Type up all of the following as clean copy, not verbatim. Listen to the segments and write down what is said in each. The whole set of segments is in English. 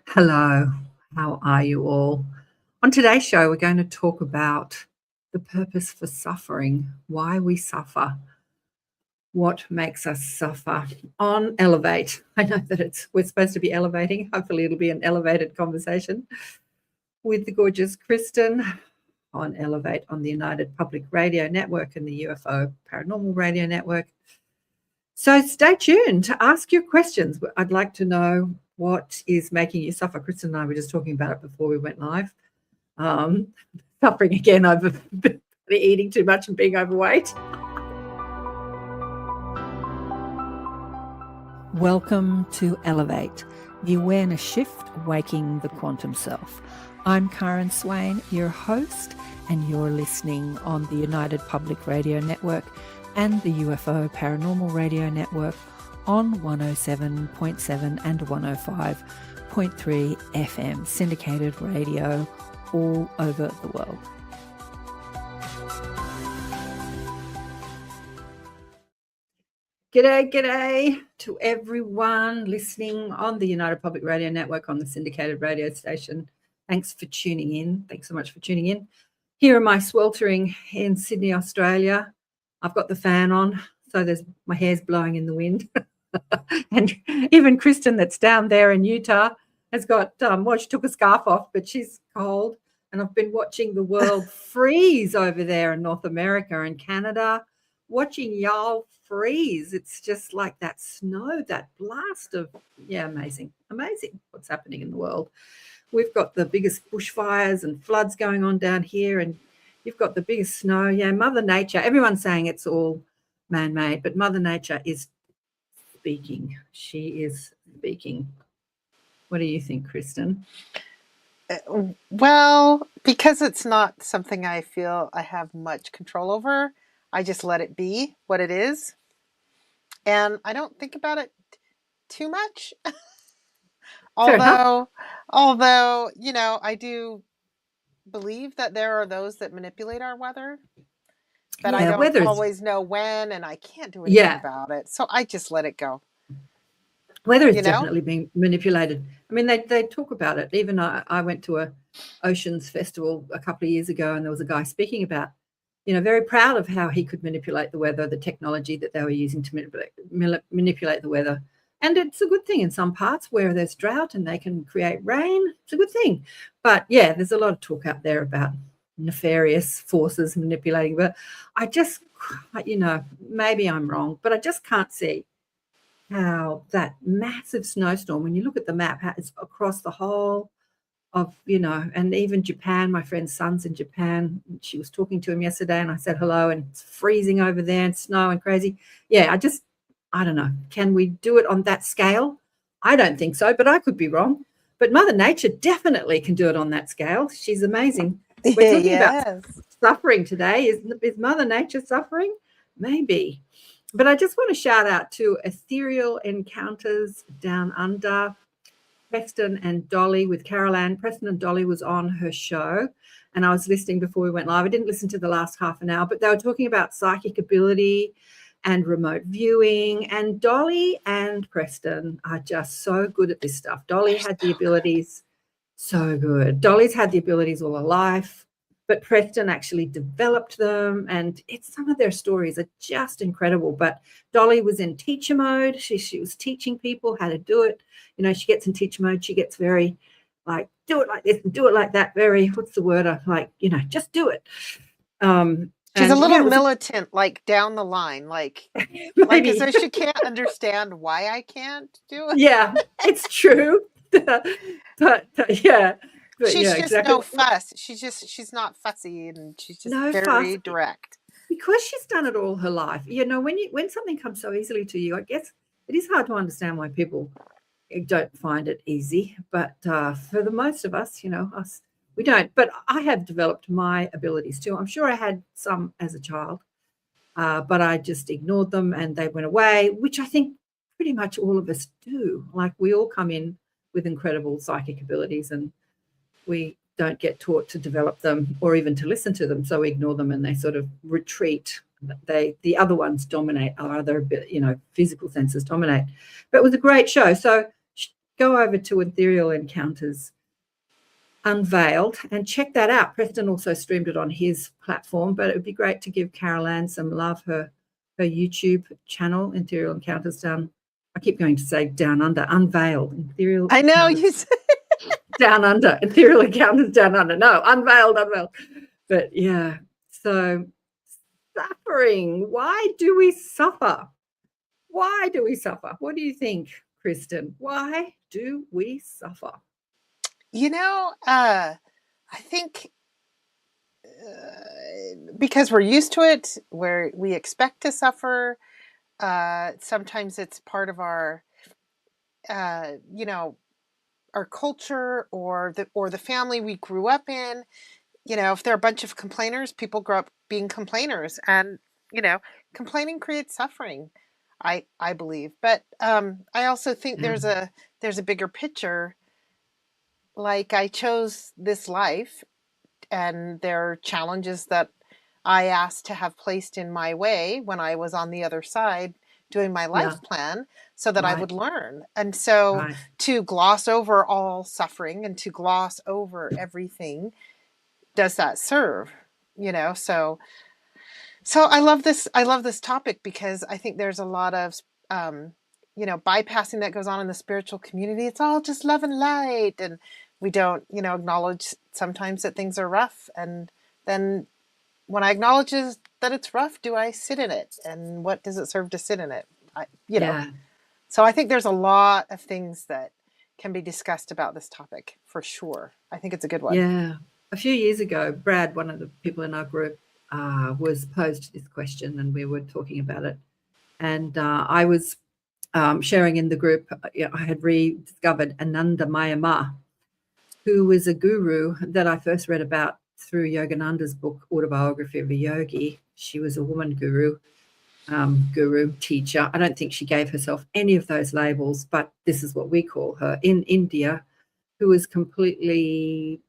Hello, how are you all? On today's show, we're going to talk about the purpose for suffering, why we suffer, what makes us suffer on Elevate. I know that we're supposed to be elevating. Hopefully it'll be an elevated conversation with the gorgeous Kristin on Elevate on the United Public Radio Network and the UFO Paranormal Radio Network. So stay tuned to ask your questions. I'd like to know what is making you suffer. Kristin and I were just talking about it before we went live. Suffering again over eating too much and being overweight. Welcome to Elevate, the awareness shift, waking the quantum self. I'm KAren Swain, your host, and you're listening on the United Public Radio Network and the UFO Paranormal Radio Network on 107.7 and 105.3 FM, syndicated radio all over the world. G'day to everyone listening on the United Public Radio Network on the syndicated radio station. Thanks for tuning in. Thanks so much for tuning in. Here am I sweltering in Sydney, Australia. I've got the fan on, so my hair's blowing in the wind. And even Kristin, that's down there in Utah, has got, she took a scarf off, but she's cold. And I've been watching the world freeze over there in North America and Canada, watching y'all freeze. It's just like that snow, that blast of, amazing what's happening in the world. We've got the biggest bushfires and floods going on down here, and you've got the biggest snow. Yeah, Mother Nature, everyone's saying it's all man-made, but Mother Nature is speaking. She is speaking. What do you think, Kristin? Well, because it's not something I feel I have much control over, I just let it be what it is. And I don't think about it too much. Although, I do believe that there are those that manipulate our weather, but I don't always know when, and I can't do anything about it. So I just let it go. Weather is definitely being manipulated. I mean, they talk about it. Even I went to a Oceans Festival a couple of years ago, and there was a guy speaking about, very proud of how he could manipulate the weather, the technology that they were using to manipulate the weather. And it's a good thing in some parts where there's drought and they can create rain. It's a good thing. But, there's a lot of talk out there about nefarious forces manipulating. But I just, maybe I'm wrong, but I just can't see how that massive snowstorm, when you look at the map, it's across the whole of, and even Japan. My friend's son's in Japan. She was talking to him yesterday, and I said hello, and it's freezing over there and snow and crazy. I don't know. Can we do it on that scale? I don't think so, but I could be wrong. But Mother Nature definitely can do it on that scale. She's amazing. We're talking about suffering today. Is Mother Nature suffering? Maybe. But I just want to shout out to Ethereal Encounters Down Under, Preston and Dolly with Carol Ann. Preston and Dolly was on her show, and I was listening before we went live. I didn't listen to the last half an hour, but they were talking about psychic ability and remote viewing, and Dolly and Preston are just so good at this stuff. Dolly had the abilities, so good. Dolly's had the abilities all her life, but Preston actually developed them, and some of their stories are just incredible. But Dolly was in teacher mode. She was teaching people how to do it. She gets in teacher mode. She gets very like, do it like this and do it like that. Very, what's the word? Just do it. She's a little militant, like down the line, like as though she can't understand why I can't do it. Yeah, it's true. but she's just exactly. No fuss. She's not fussy, and she's just very direct. Because she's done it all her life. When something comes so easily to you, I guess it is hard to understand why people don't find it easy. But for the most of us, us. We don't, but I have developed my abilities too. I'm sure I had some as a child, but I just ignored them and they went away, which I think pretty much all of us do. Like, we all come in with incredible psychic abilities, and we don't get taught to develop them or even to listen to them, so we ignore them and they sort of retreat. The other ones dominate, our other, physical senses dominate. But it was a great show. So go over to Ethereal Encounters Unveiled and check that out. Preston also streamed it on his platform, but it would be great to give KAren some love. Her YouTube channel, Ethereal Encounters Down. I keep going to say Down Under, Unveiled. Ethereal I know Encounters you said Down Under, Ethereal Encounters Down Under. No, Unveiled. But yeah, so suffering. Why do we suffer? Why do we suffer? What do you think, Kristin? Why do we suffer? I think because we're used to it, where we expect to suffer. Sometimes it's part of our, our culture or the family we grew up in. If they're a bunch of complainers, people grow up being complainers, and complaining creates suffering. I believe, but I also think there's a bigger picture. Like, I chose this life, and there are challenges that I asked to have placed in my way when I was on the other side doing my life plan, so that I would learn. And so to gloss over all suffering and to gloss over everything, does that serve? So I love this topic, because I think there's a lot of bypassing that goes on in the spiritual community. It's all just love and light, and we don't acknowledge sometimes that things are rough. And then when I acknowledge that it's rough, do I sit in it? And what does it serve to sit in it? So I think there's a lot of things that can be discussed about this topic, for sure. I think it's a good one. Yeah. A few years ago, Brad, one of the people in our group, was posed this question, and we were talking about it. And I was sharing in the group, I had rediscovered Ananda Mayama, who was a guru that I first read about through Yogananda's book, Autobiography of a Yogi. She was a woman guru, teacher. I don't think she gave herself any of those labels, but this is what we call her in India, who was completely,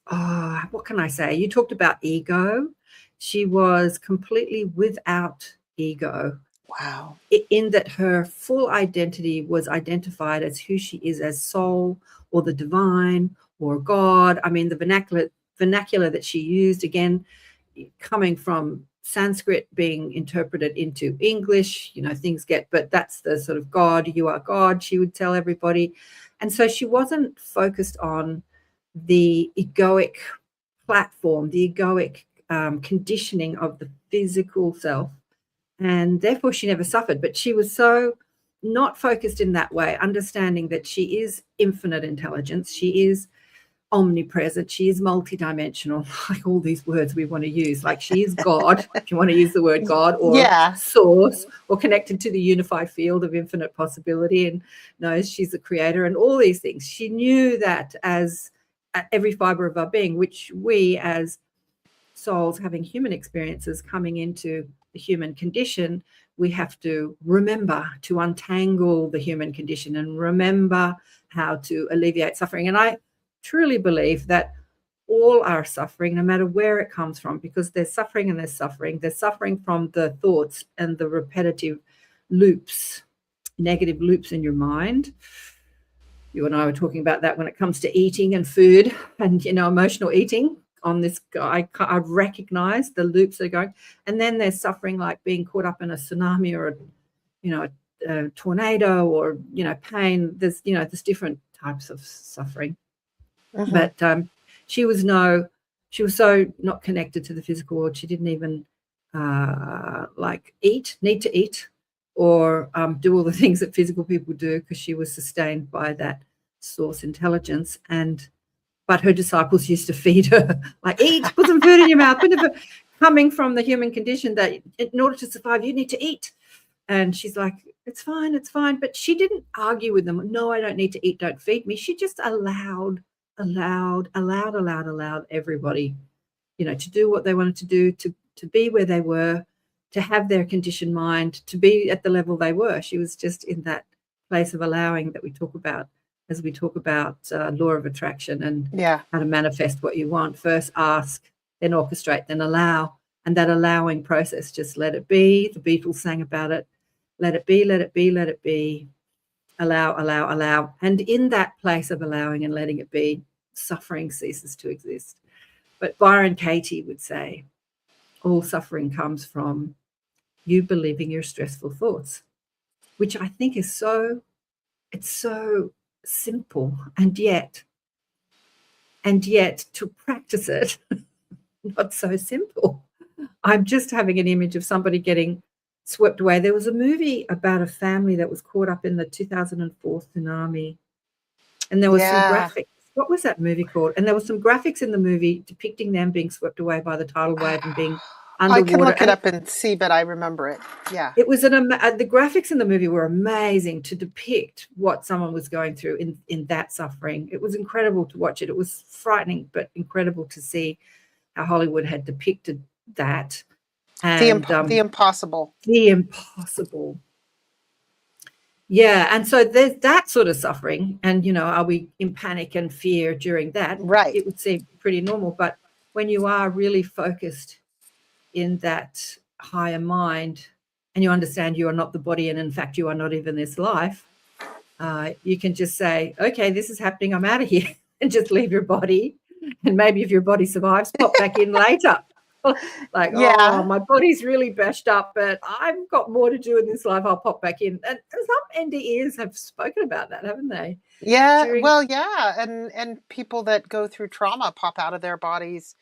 what can I say? You talked about ego. She was completely without ego. Wow. In that her full identity was identified as who she is, as soul or the divine or God. I mean, the vernacular that she used, again, coming from Sanskrit being interpreted into English, things but that's the sort of God, you are God, she would tell everybody. And so she wasn't focused on the egoic platform, the egoic conditioning of the physical self. And therefore she never suffered. But she was so not focused in that way, understanding that she is infinite intelligence, she is omnipresent, she is multidimensional, like all these words we want to use, like she is God, if you want to use the word God, or source, or connected to the unified field of infinite possibility, and knows she's the creator and all these things. She knew that as every fiber of our being, which we as souls having human experiences coming into the human condition, we have to remember to untangle the human condition and remember how to alleviate suffering. And I truly believe that all our suffering, no matter where it comes from, because there's suffering and there's suffering. There's suffering from the thoughts and the repetitive loops, negative loops in your mind. You and I were talking about that when it comes to eating and food and, emotional eating. On this guy, I recognize the loops that are going. And then there's suffering like being caught up in a tsunami or a tornado or, pain. There's different types of suffering. Mm-hmm. But she was so not connected to the physical world. She didn't even need to eat or do all the things that physical people do, because she was sustained by that source intelligence. But her disciples used to feed her, like, eat, put some food in your mouth, coming from the human condition that in order to survive, you need to eat. And she's like, it's fine. But she didn't argue with them. No, I don't need to eat. Don't feed me. She just allowed everybody, to do what they wanted to do, to be where they were, to have their conditioned mind, to be at the level they were. She was just in that place of allowing that we talk about as we talk about law of attraction and how to manifest what you want. First ask, then orchestrate, then allow. And that allowing process, just let it be. The Beatles sang about it. Let it be, let it be, let it be. allow. And in that place of allowing and letting it be, suffering ceases to exist. But Byron Katie would say, all suffering comes from you believing your stressful thoughts, which I think is it's so simple, and yet to practice it, not so simple. I'm just having an image of somebody getting swept away. There was a movie about a family that was caught up in the 2004 tsunami, and there was some graphics. What was that movie called? And there was some graphics in the movie depicting them being swept away by the tidal wave and being underwater. I can look it up and see, but I remember it. Yeah. It was the graphics in the movie were amazing to depict what someone was going through in that suffering. It was incredible to watch it. It was frightening, but incredible to see how Hollywood had depicted that. And the impossible. The impossible. Yeah. And so there's that sort of suffering. And, are we in panic and fear during that? Right. It would seem pretty normal. But when you are really focused in that higher mind and you understand you are not the body, and in fact, you are not even this life, you can just say, okay, this is happening. I'm out of here, and just leave your body. And maybe if your body survives, pop back in later. Like, oh, my body's really bashed up, but I've got more to do in this life. I'll pop back in. And some NDEs have spoken about that, haven't they? Yeah. And people that go through trauma pop out of their bodies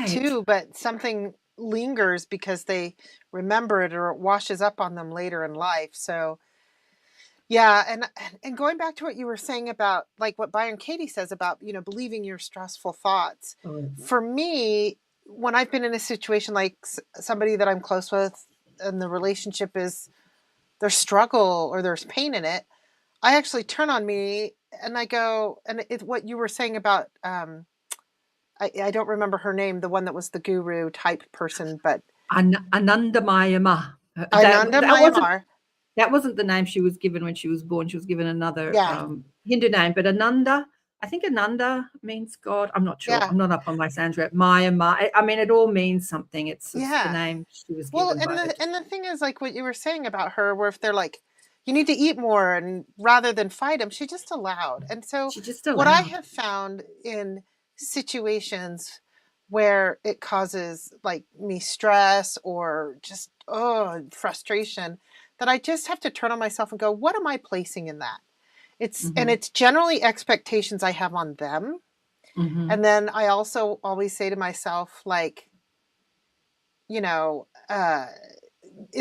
too, but something lingers because they remember it or it washes up on them later in life. So yeah, and going back to what you were saying about like what Byron Katie says about, believing your stressful thoughts. For me, when I've been in a situation like somebody that I'm close with and the relationship is there's struggle or there's pain in it, I actually turn on me and I go, and what you were saying about, I don't remember her name, the one that was the guru type person, but Ananda Mayama. That wasn't the name she was given when she was born. She was given another Hindu name, but Ananda. I think Ananda means God. I'm not sure. I'm not up on my Sanskrit. Maya. I mean, it all means something. It's the name she was given. Well, and the thing is, like what you were saying about her, where if they're like, you need to eat more, and rather than fight them, she just allowed. And so, what I have found in situations where it causes like me stress or just frustration, that I just have to turn on myself and go, what am I placing in that? And it's generally expectations I have on them. And then I also always say to myself, like, is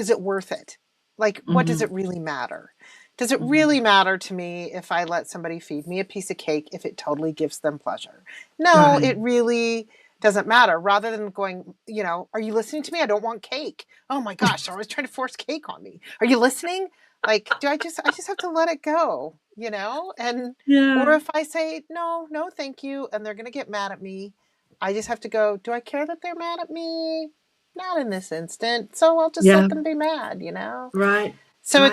it worth it? Like, what does it really matter? Does it really matter to me if I let somebody feed me a piece of cake if it totally gives them pleasure? No, it really doesn't matter. Rather than going, are you listening to me? I don't want cake. Oh my gosh, they're always trying to force cake on me. Are you listening? Like, I just have to let it go, and, or if I say, no, thank you. And they're going to get mad at me. I just have to go, do I care that they're mad at me? Not in this instant. So I'll just let them be mad, Right. So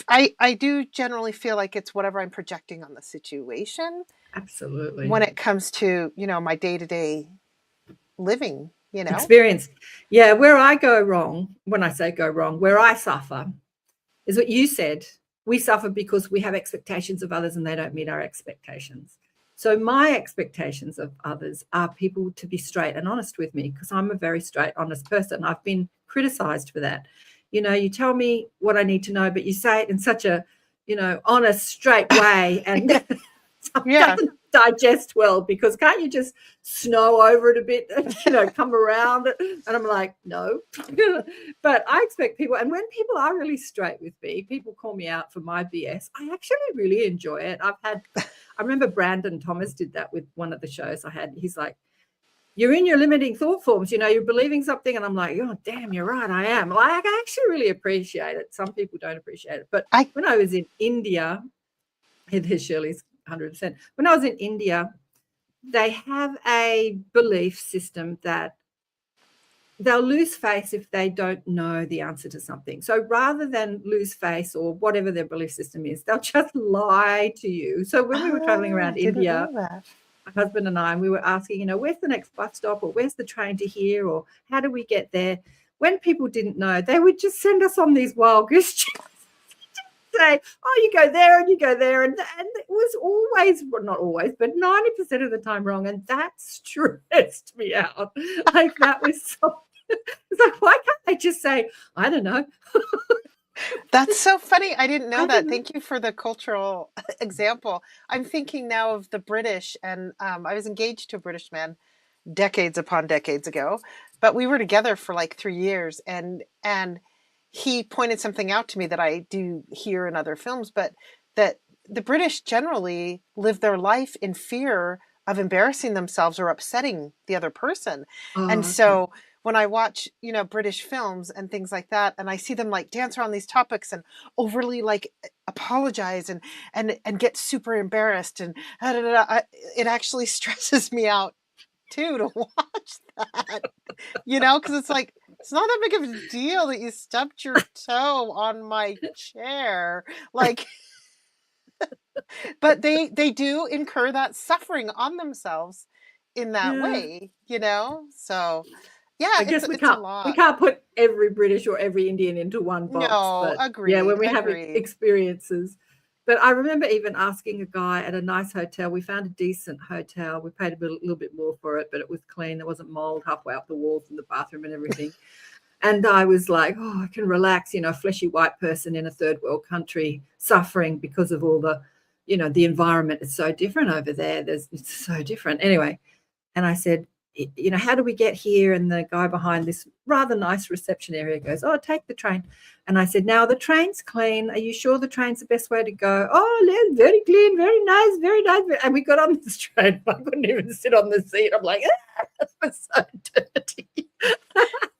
I do generally feel like it's whatever I'm projecting on the situation. Absolutely. When it comes to, my day-to-day living, experience. Yeah. Where I go wrong, when I say go wrong, where I suffer is what you said. We suffer because we have expectations of others and they don't meet our expectations. So my expectations of others are people to be straight and honest with me, because I'm a very straight, honest person. I've been criticized for that. You tell me what I need to know, but you say it in such a, honest, straight way, and it doesn't digest well, because can't you just snow over it a bit and, come around it? And I'm like, no. But I expect people, and when people are really straight with me, people call me out for my BS. I actually really enjoy it. I remember Brandon Thomas did that with one of the shows I had. He's like, you're in your limiting thought forms, you're believing something. And I'm like, oh, damn, you're right, I am. Like, I actually really appreciate it. Some people don't appreciate it. But when I was in India, there's Shirley's 100%. When I was in India, they have a belief system that they'll lose face if they don't know the answer to something. So rather than lose face or whatever their belief system is, they'll just lie to you. So when we were traveling around India, my husband and I, we were asking, where's the next bus stop, or where's the train to here, or how do we get there? When people didn't know, they would just send us on these wild goose chases. say, oh, you go there and you go there. And it was always, well, not always, but 90% of the time wrong. And that stressed me out. Like that was so, it's like, why can't they just say, I don't know. That's so funny. I didn't know that. Thank you for the cultural example. I'm thinking now of the British, and I was engaged to a British man decades upon decades ago, but we were together for like 3 years, and he pointed something out to me that I do hear in other films, but that the British generally live their life in fear of embarrassing themselves or upsetting the other person. And so when I watch, British films and things like that, and I see them like dance around these topics and overly like apologize and get super embarrassed and it actually stresses me out too to watch that, because it's like, it's not that big of a deal that you stubbed your toe on my chair. Like, but they do incur that suffering on themselves in that way, so yeah, I guess we can't put every British or every Indian into one box. No, agreed. Yeah, when we have experiences. But I remember even asking a guy at a nice hotel. We found a decent hotel. We paid a little bit more for it, but it was clean. There wasn't mold halfway up the walls in the bathroom and everything. And I was like, oh, I can relax, a fleshy white person in a third world country suffering because of all the, the environment is so different over there. It's so different. Anyway, and I said, how do we get here? And the guy behind this rather nice reception area goes, oh, take the train. And I said, now the train's clean. Are you sure the train's the best way to go? Oh, very clean, very nice, very nice. And we got on this train. I couldn't even sit on the seat. I'm like, that was so dirty.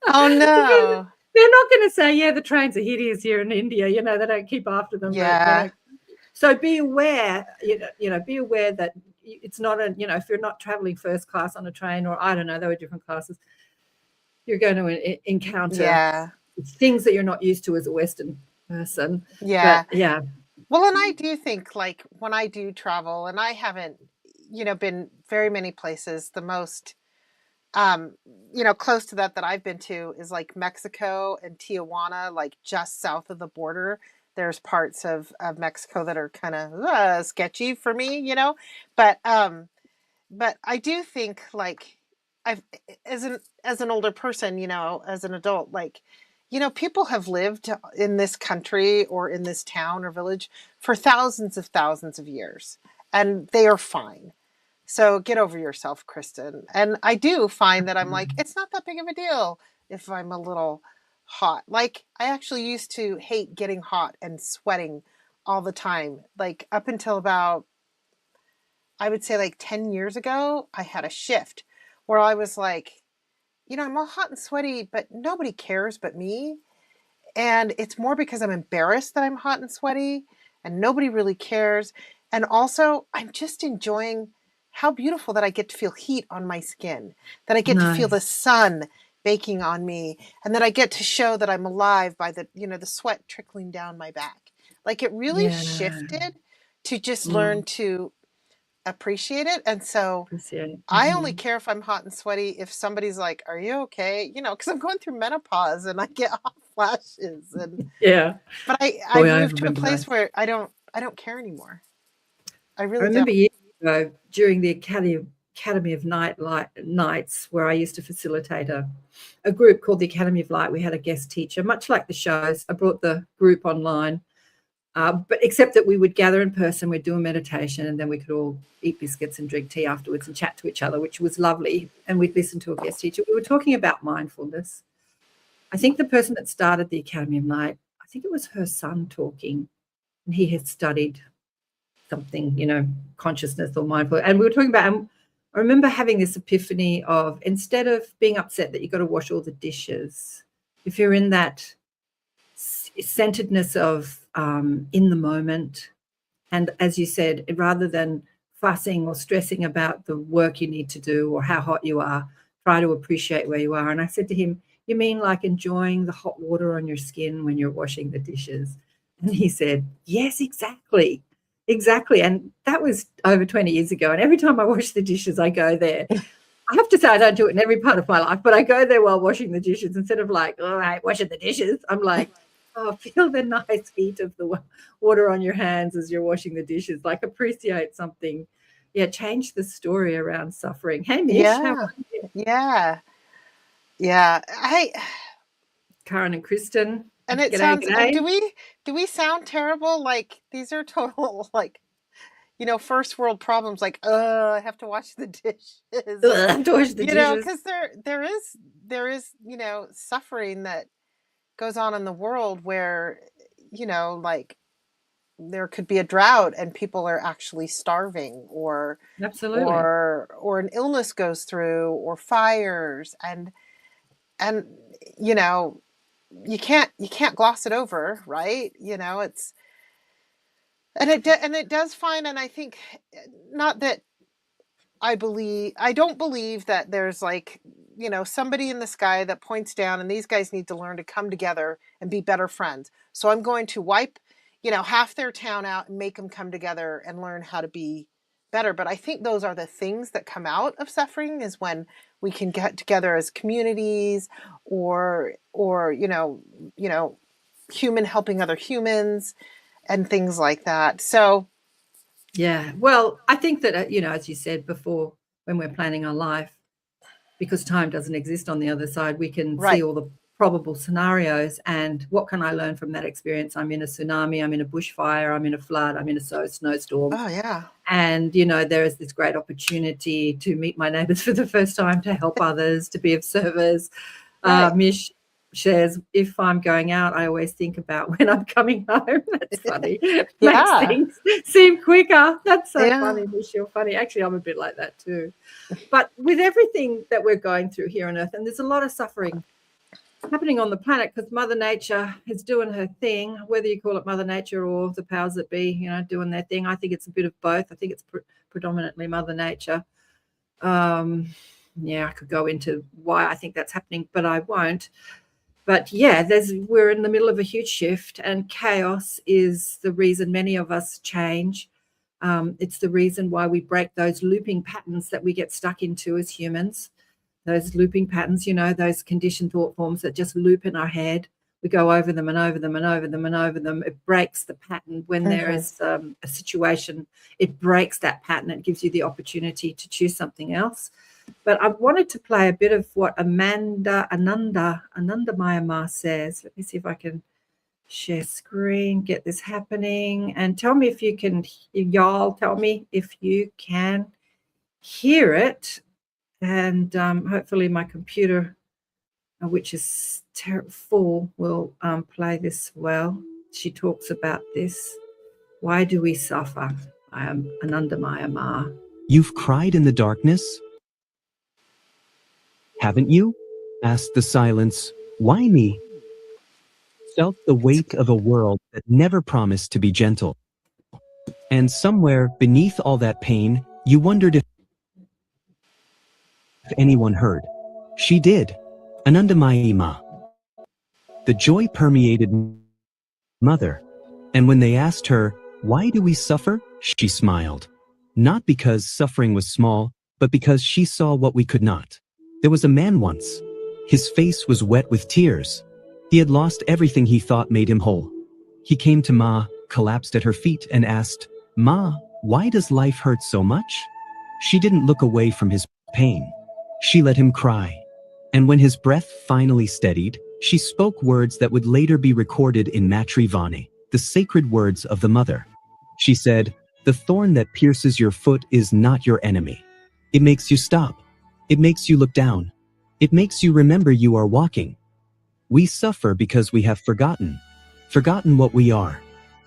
Oh, no. They're not going to say, yeah, the trains are hideous here in India. They don't keep after them. Yeah. So be aware, be aware that it's not if you're not traveling first class on a train, or I don't know, there were different classes, you're going to encounter things that you're not used to as a Western person. Yeah. But, yeah. Well, and I do think, like, when I do travel, and I haven't, been very many places, the most, close to that I've been to is like Mexico and Tijuana, like just south of the border. There's parts of Mexico that are kind of sketchy for me, but I do think, like, I've, as an older person, as an adult, like, people have lived in this country or in this town or village for thousands of years, and they are fine. So get over yourself, Kristin. And I do find that I'm like, it's not that big of a deal if I'm a little hot. Like, I actually used to hate getting hot and sweating all the time. Like, up until about, I would say like 10 years ago, I had a shift where I was like, I'm all hot and sweaty, but nobody cares but me. And it's more because I'm embarrassed that I'm hot and sweaty and nobody really cares. And also, I'm just enjoying how beautiful that I get to feel heat on my skin, that I get to feel the sun baking on me, and that I get to show that I'm alive by the, the sweat trickling down my back. Like, it really shifted to just learn to appreciate it. And so I only care if I'm hot and sweaty if somebody's like, are you okay? Because I'm going through menopause and I get hot flashes. And but I moved to a place where I don't care anymore. I remember years ago during the Academy of Nights, where I used to facilitate a group called the Academy of Light. We had a guest teacher, much like the shows. I brought the group online, but except that we would gather in person, we'd do a meditation, and then we could all eat biscuits and drink tea afterwards and chat to each other, which was lovely. And we'd listen to a guest teacher. We were talking about mindfulness. I think the person that started the Academy of Night, I think it was her son talking, and he had studied something, consciousness or mindful. And we were talking about, I remember having this epiphany of, instead of being upset that you've got to wash all the dishes, if you're in that centeredness of in the moment, and as you said, rather than fussing or stressing about the work you need to do or how hot you are, try to appreciate where you are. And I said to him, you mean like enjoying the hot water on your skin when you're washing the dishes? And he said, yes, exactly. And that was over 20 years ago. And every time I wash the dishes, I go there. I have to say I don't do it in every part of my life, but I go there while washing the dishes instead of like, all right, washing the dishes. I'm like, Oh, feel the nice heat of the water on your hands as you're washing the dishes. Like, appreciate something. Yeah, change the story around suffering. Hey, Mish, how are you? Yeah. Yeah. KAren and Kristin. And it sounds, and do we sound terrible? Like, these are total, like, first world problems, like, I have to wash the dishes. I have to wash the dishes. Because there is, suffering that goes on in the world where, like, there could be a drought and people are actually starving, or absolutely, or an illness goes through, or fires, and you can't gloss it over, right? It's and it does find, and I think, not that I don't believe that there's, like, somebody in the sky that points down and these guys need to learn to come together and be better friends. So I'm going to wipe, half their town out and make them come together and learn how to be better. But I think those are the things that come out of suffering, is when we can get together as communities, or human helping other humans and things like that. So yeah, well, I think that, as you said before, when we're planning our life, because time doesn't exist on the other side, we can see all the probable scenarios, and what can I learn from that experience? I'm in a tsunami, I'm in a bushfire, I'm in a flood, I'm in a snowstorm. Oh, yeah. And, there is this great opportunity to meet my neighbors for the first time, to help others, to be of service. Mish shares, if I'm going out, I always think about when I'm coming home. That's funny. Makes things seem quicker. That's so funny, Mish. You're funny. Actually, I'm a bit like that too. But with everything that we're going through here on Earth, and there's a lot of suffering happening on the planet, because Mother Nature is doing her thing, whether you call it Mother Nature or the powers that be, doing their thing. I think it's a bit of both. I think it's predominantly Mother Nature. I could go into why I think that's happening, but I won't. But yeah, we're in the middle of a huge shift, and chaos is the reason many of us change. It's the reason why we break those looping patterns that we get stuck into as humans. Those looping patterns, those conditioned thought forms that just loop in our head. We go over them and over them and over them and over them. It breaks the pattern when there is a situation. It breaks that pattern. It gives you the opportunity to choose something else. But I wanted to play a bit of what Ananda Mayama says. Let me see if I can share screen, get this happening, and tell me if you can, y'all tell me if you can hear it. And hopefully my computer, which is full, will play this well. She talks about this. Why do we suffer? I am Ananda Mayama. You've cried in the darkness? Haven't you? Asked the silence. Why me? Felt the weight of a world that never promised to be gentle. And somewhere beneath all that pain, you wondered if anyone heard. She did. Ananda Mayima. The joy permeated Mother. And when they asked her, why do we suffer? She smiled. Not because suffering was small, but because she saw what we could not. There was a man once. His face was wet with tears. He had lost everything he thought made him whole. He came to Ma, collapsed at her feet, and asked, Ma, why does life hurt so much? She didn't look away from his pain. She let him cry. And when his breath finally steadied, she spoke words that would later be recorded in Matri Vani, the sacred words of the mother. She said, the thorn that pierces your foot is not your enemy. It makes you stop. It makes you look down. It makes you remember you are walking. We suffer because we have forgotten what we are,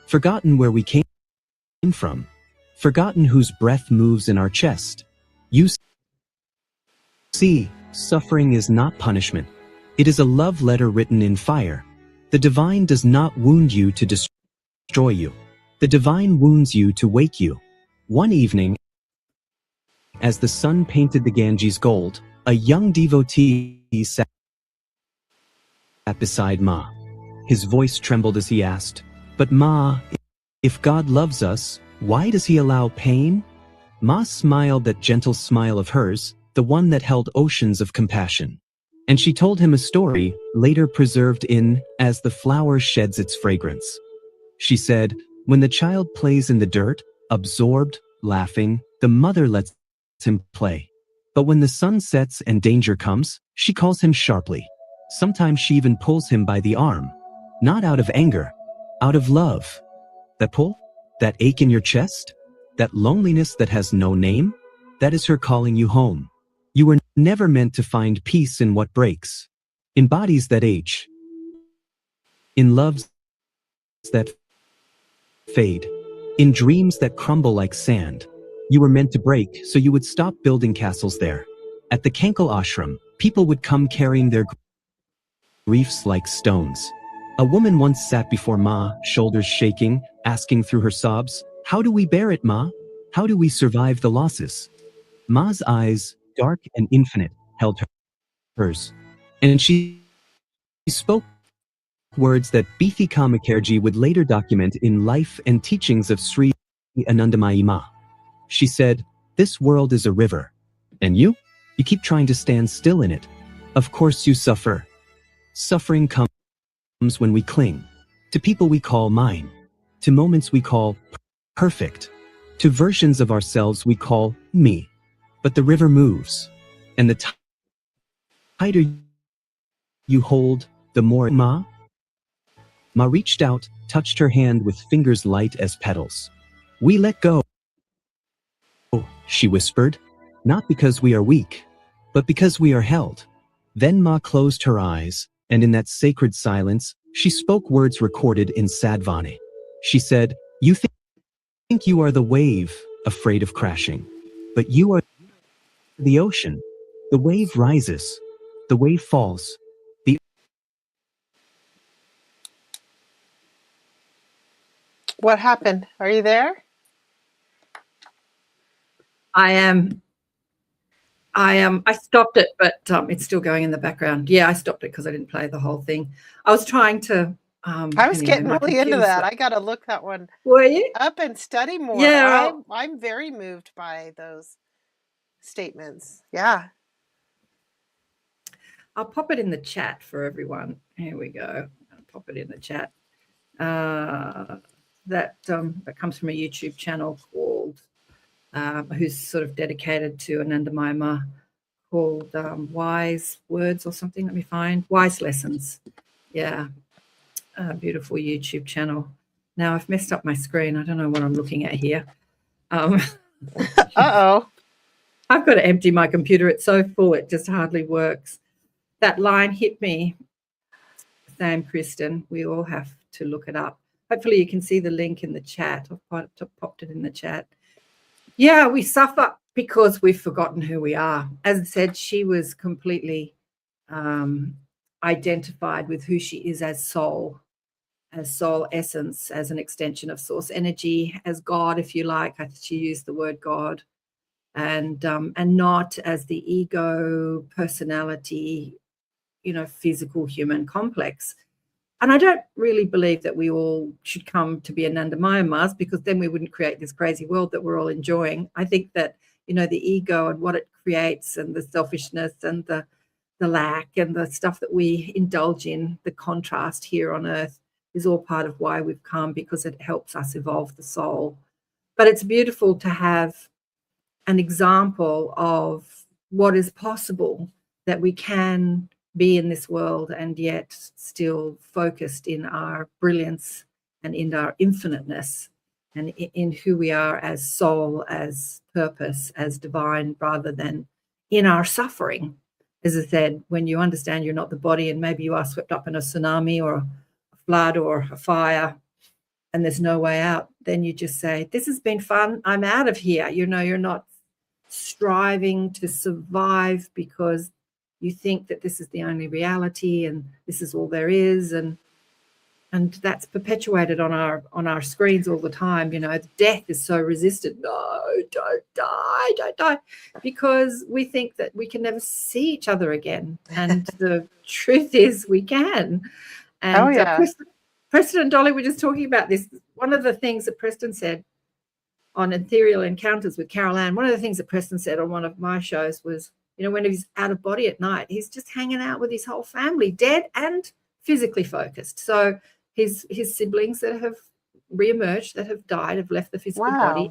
forgotten where we came from, forgotten whose breath moves in our chest. You see, suffering is not punishment. It is a love letter written in fire. The divine does not wound you to destroy you. The divine wounds you to wake you. One evening, as the sun painted the Ganges gold, a young devotee sat beside Ma. His voice trembled as he asked, but Ma, if God loves us, why does he allow pain? Ma smiled that gentle smile of hers, the one that held oceans of compassion. And she told him a story, later preserved in As the Flower Sheds Its Fragrance. She said, when the child plays in the dirt, absorbed, laughing, the mother lets him play. But when the sun sets and danger comes, she calls him sharply. Sometimes she even pulls him by the arm. Not out of anger, out of love. That pull? That ache in your chest? That loneliness that has no name? That is her calling you home. You were never meant to find peace in what breaks, in bodies that age, in loves that fade, in dreams that crumble like sand. You were meant to break so you would stop building castles there. At the Kankel ashram, people would come carrying their griefs like stones. A woman once sat before Ma, shoulders shaking, asking through her sobs, "How do we bear it, Ma? How do we survive the losses?" Ma's eyes, dark and infinite, held hers. And she spoke words that Bithi Kamakerji would later document in Life and Teachings of Sri Anandamayi Ma. She said, "This world is a river. And you keep trying to stand still in it. Of course you suffer. Suffering comes when we cling to people we call mine, to moments we call perfect, to versions of ourselves we call me. But the river moves, and the tighter you hold, the more." Ma reached out, touched her hand with fingers light as petals. "We let go," she whispered, "not because we are weak, but because we are held." Then Ma closed her eyes, and in that sacred silence, she spoke words recorded in Sadvani. She said, "You think you are the wave, afraid of crashing, but you are the ocean. The wave rises, the wave falls. What happened? Are you there? I am. I stopped it, but it's still going in the background. Yeah, I stopped it because I didn't play the whole thing. I was trying to. I was getting really into that. I got to look that one Were you? up and study more. Yeah, I'm very moved by those statements. Yeah. I'll pop it in the chat for everyone. Here we go. I'll pop it in the chat. That comes from a YouTube channel called, who's sort of dedicated to Anandamayi Ma, called Wise Words or something. Let me find. Wise Lessons. Yeah, a beautiful YouTube channel. Now I've messed up my screen. I don't know what I'm looking at here. Uh-oh. I've got to empty my computer. It's so full, it just hardly works. That line hit me. Sam, Kristin, we all have to look it up. Hopefully you can see the link in the chat. I've popped it in the chat. Yeah, we suffer because we've forgotten who we are. As I said, she was completely identified with who she is as soul essence, as an extension of source energy, as God, if you like. She used the word God, and not as the ego, personality, physical human complex. And I don't really believe that we all should come to be Anandamayi Mas, because then we wouldn't create this crazy world that we're all enjoying. I think that, the ego and what it creates, and the selfishness and the lack and the stuff that we indulge in, the contrast here on earth, is all part of why we've come, because it helps us evolve the soul. But it's beautiful to have an example of what is possible, that we can be in this world and yet still focused in our brilliance and in our infiniteness, and in who we are as soul, as purpose, as divine, rather than in our suffering. As I said, when you understand you're not the body, and maybe you are swept up in a tsunami or a flood or a fire, and there's no way out, then you just say, "This has been fun. I'm out of here." You're not striving to survive because you think that this is the only reality and this is all there is, and that's perpetuated on our screens all the time. Death is so resisted. No, don't die, because we think that we can never see each other again, and the truth is we can. And Preston and Dolly were just talking about this. One of the things that Preston said on Ethereal Encounters with Carol Ann, one of the things that Preston said on one of my shows was, when he's out of body at night, he's just hanging out with his whole family, dead and physically focused. So his siblings that have reemerged, that have died, have left the physical body,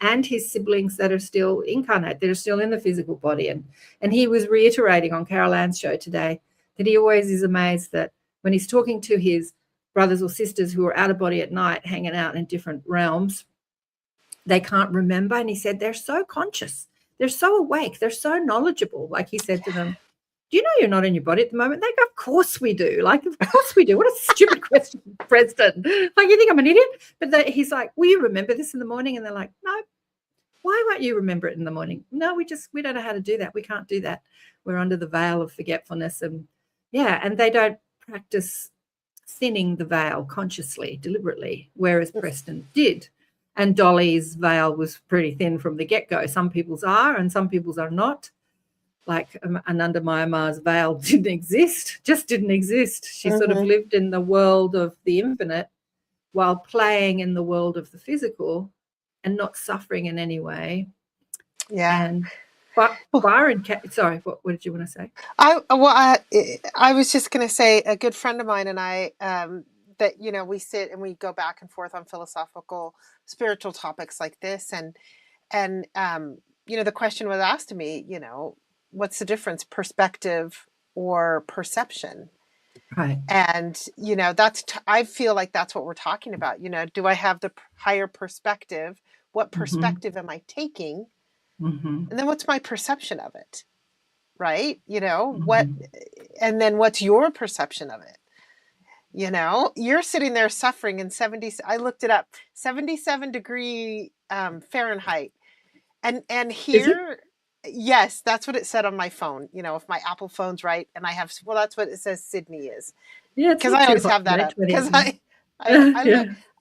and his siblings that are still incarnate, that are still in the physical body. And he was reiterating on Carol Ann's show today that he always is amazed that when he's talking to his brothers or sisters who are out of body at night, hanging out in different realms, they can't remember. And he said they're so conscious, they're so awake, they're so knowledgeable. Like he said to them, do you know you're not in your body at the moment? They go, of course we do. Like, of course we do. What a stupid question, Preston. Like, you think I'm an idiot? But he's like, will you remember this in the morning? And they're like, no. Why won't you remember it in the morning? No, we don't know how to do that. We can't do that. We're under the veil of forgetfulness. And they don't practice thinning the veil consciously, deliberately, whereas Preston did. And Dolly's veil was pretty thin from the get-go. Some people's are and some people's are not. Like Ananda Mayama's veil didn't exist. She sort of lived in the world of the infinite while playing in the world of the physical and not suffering in any way. Yeah. But KAren, sorry, what did you want to say? I was just going to say, a good friend of mine and I, that, we sit and we go back and forth on philosophical, spiritual topics like this. And the question was asked to me, what's the difference, perspective or perception? Right. And, I feel like that's what we're talking about. Do I have the higher perspective? What perspective am I taking? And then what's my perception of it? Right. And then what's your perception of it? You're sitting there suffering in I looked it up, 77 degree Fahrenheit. And here, yes, that's what it said on my phone. If my Apple phone's right, and that's what it says Sydney is. Yeah, because I always have that up. Because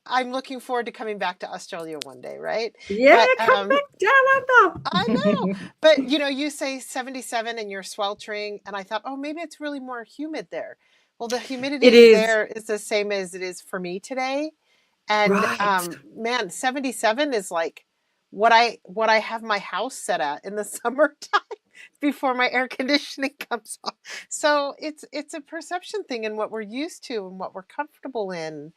I'm looking forward to coming back to Australia one day, right? Yeah, come back down under. I know. But, you say 77 and you're sweltering, and I thought, oh, maybe it's really more humid there. Well, the humidity there is the same as it is for me today. And, man, 77 is like what I have my house set at in the summertime before my air conditioning comes on. So it's a perception thing and what we're used to and what we're comfortable in,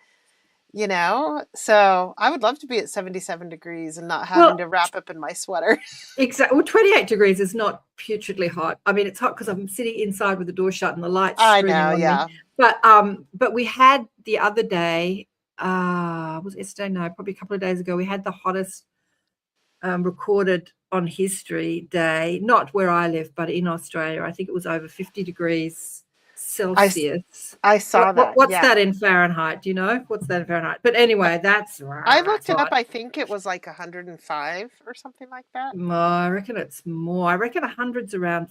So I would love to be at 77 degrees and not having to wrap up in my sweater. Exactly. Well, 28 degrees is not putridly hot. I mean, it's hot because I'm sitting inside with the door shut and the lights streaming on me. But we had the other day, was it yesterday? No, probably a couple of days ago, we had the hottest recorded on History Day, not where I live, but in Australia. I think it was over 50 degrees Celsius. I saw that. What's that in Fahrenheit? Do you know? What's that in Fahrenheit? But anyway, that's I looked it up. I think it was like 105 or something like that. I reckon it's more. I reckon 100's around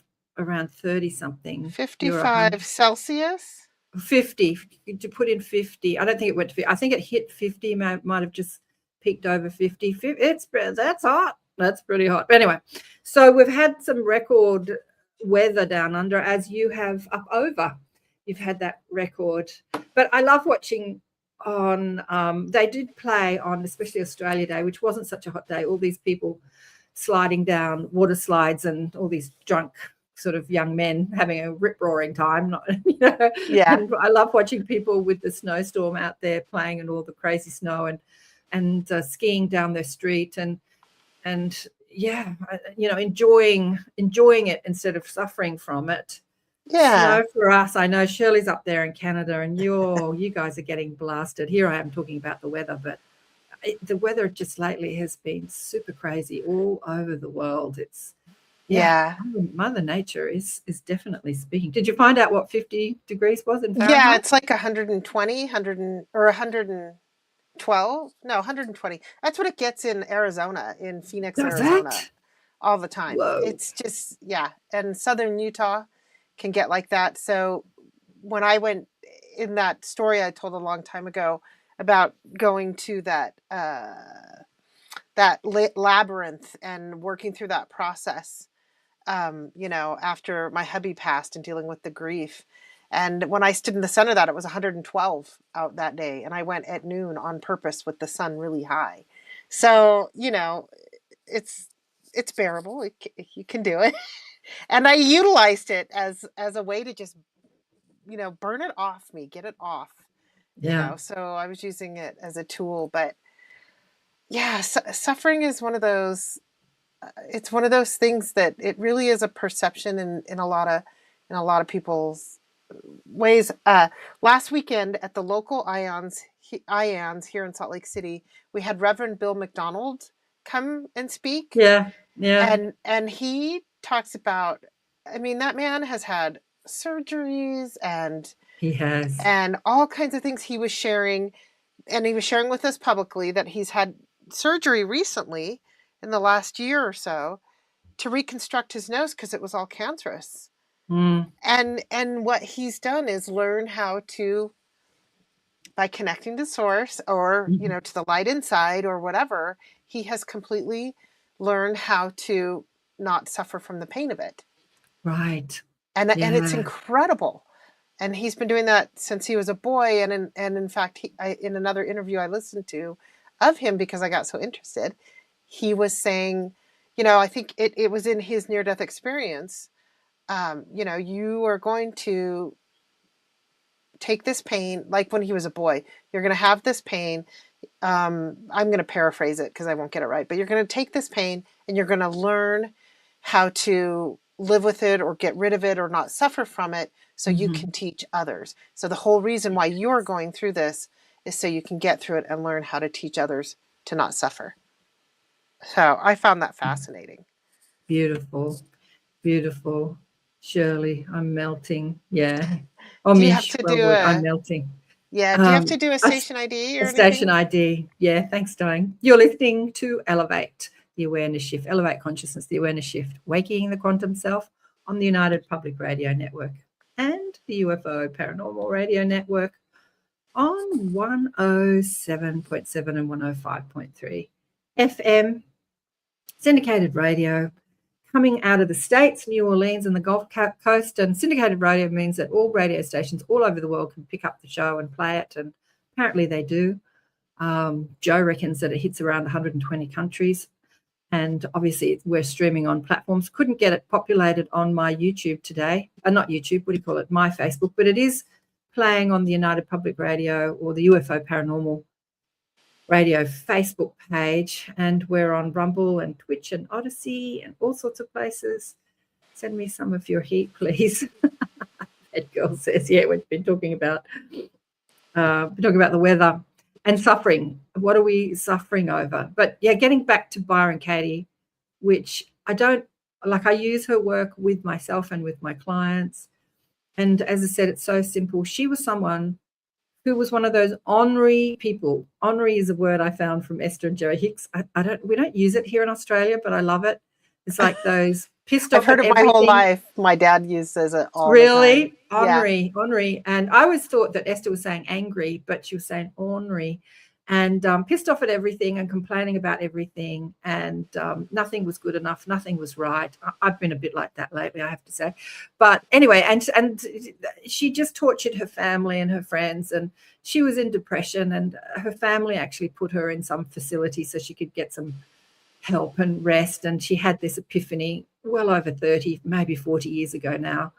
30 something. 55 Celsius? 50. To put in 50. I don't think it went to 50. I think it hit 50. Might have just peaked over 50. That's hot. That's pretty hot. But anyway, so we've had some record weather down under, as you have up over. You've had that record. But I love watching on, they did play on, especially Australia Day, which wasn't such a hot day, all these people sliding down water slides and all these drunk sort of young men having a rip-roaring time. Yeah. And I love watching people with the snowstorm out there playing in all the crazy snow and skiing down their street and enjoying it instead of suffering from it. Yeah. Snow for us, I know Shirley's up there in Canada and you guys are getting blasted. Here I am talking about the weather, but the weather just lately has been super crazy all over the world. It's Mother Nature is definitely speaking. Did you find out what 50 degrees was in Fahrenheit? Yeah, it's like 120, 112. No, 120. That's what it gets in Arizona, in Phoenix, Arizona, all the time. Whoa. It's just, and southern Utah can get like that. So when I went in that story I told a long time ago about going to that labyrinth and working through that process, after my hubby passed and dealing with the grief. And when I stood in the center of that, it was 112 out that day. And I went at noon on purpose with the sun really high. So, it's bearable. You can do it. And I utilized it as a way to just, burn it off me, get it off. So I was using it as a tool. But yeah, suffering is one of those, it's one of those things that it really is a perception in a lot of people's ways. Last weekend at the local IANS here in Salt Lake City, we had Reverend Bill McDonald come and speak. Yeah. And he talks about, I mean, that man has had surgeries and he has, and all kinds of things. He was sharing with us publicly that he's had surgery recently in the last year or so to reconstruct his nose because it was all cancerous. And what he's done is learn how to, by connecting to source or, to the light inside or whatever, he has completely learned how to not suffer from the pain of it. Right. And it's incredible. And he's been doing that since he was a boy. And in fact, in another interview I listened to of him, because I got so interested, he was saying, I think it was in his near-death experience, you are going to take this pain, like when he was a boy, you're going to have this pain. I'm going to paraphrase it because I won't get it right, but you're going to take this pain and you're going to learn how to live with it or get rid of it or not suffer from it so you can teach others. So the whole reason why you're going through this is so you can get through it and learn how to teach others to not suffer. So I found that fascinating. Beautiful. Beautiful. Shirley, I'm melting. Yeah. Do you have to do I'm melting. Yeah. Do you have to do a station ID or anything? Station ID. Yeah. Thanks, darling. You're listening to Elevate, the Awareness Shift, Elevate Consciousness, the Awareness Shift, Waking the Quantum Self on the United Public Radio Network and the UFO Paranormal Radio Network on 107.7 and 105.3 FM, syndicated radio, coming out of the States, New Orleans and the Gulf Coast. And syndicated radio means that all radio stations all over the world can pick up the show and play it, and apparently they do. Joe reckons that it hits around 120 countries, and obviously we're streaming on platforms. Couldn't get it populated on my YouTube today. Not YouTube, what do you call it? My Facebook, but it is playing on the United Public Radio or the UFO Paranormal Radio Facebook page, and we're on Rumble and Twitch and Odyssey and all sorts of places. Send me some of your heat, please. That girl says, yeah, we've been talking about the weather and suffering. What are we suffering over? But yeah, getting back to Byron Katie, which I use her work with myself and with my clients. And as I said, it's so simple. She was someone who was one of those ornery people. Ornery is a word I found from Esther and Jerry Hicks. We don't use it here in Australia, but I love it. It's like those pissed off. I've heard it my whole life. My dad uses it all the time. Really? Ornery. And I always thought that Esther was saying angry, but she was saying ornery, and pissed off at everything and complaining about everything, and nothing was good enough, nothing was right. I've been a bit like that lately, I have to say. But anyway, and she just tortured her family and her friends, and she was in depression, and her family actually put her in some facility so she could get some help and rest. And she had this epiphany well over 30, maybe 40 years ago now,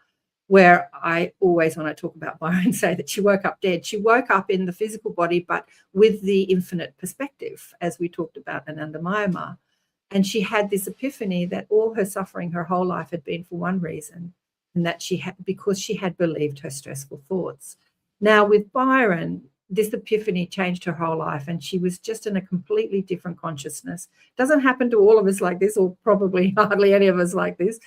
where I always, when I talk about Byron, say that she woke up dead. She woke up in the physical body, but with the infinite perspective, as we talked about in Mayama. And she had this epiphany that all her suffering her whole life had been for one reason, and that because she had believed her stressful thoughts. Now with Byron, this epiphany changed her whole life, and she was just in a completely different consciousness. Doesn't happen to all of us like this, or probably hardly any of us like this,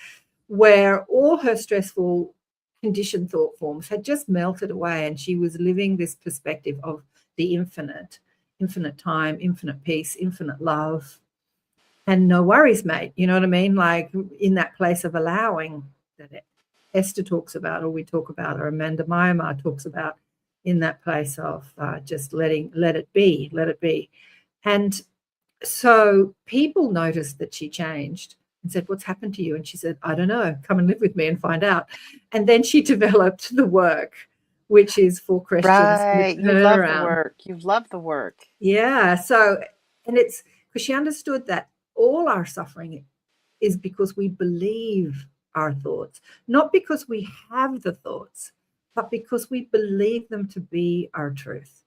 where all her stressful conditioned thought forms had just melted away, and she was living this perspective of the infinite time, infinite peace, infinite love, and no worries, mate. You know what I mean? Like in that place of allowing that Esther talks about, or we talk about, or Amanda Myanmar talks about, in that place of just let it be. And so people noticed that she changed and said, what's happened to you? And she said, I don't know, come and live with me and find out. And then she developed the work, which is for Christians. Right, you love the work. You love the work. Yeah, so, and it's because she understood that all our suffering is because we believe our thoughts, not because we have the thoughts, but because we believe them to be our truth.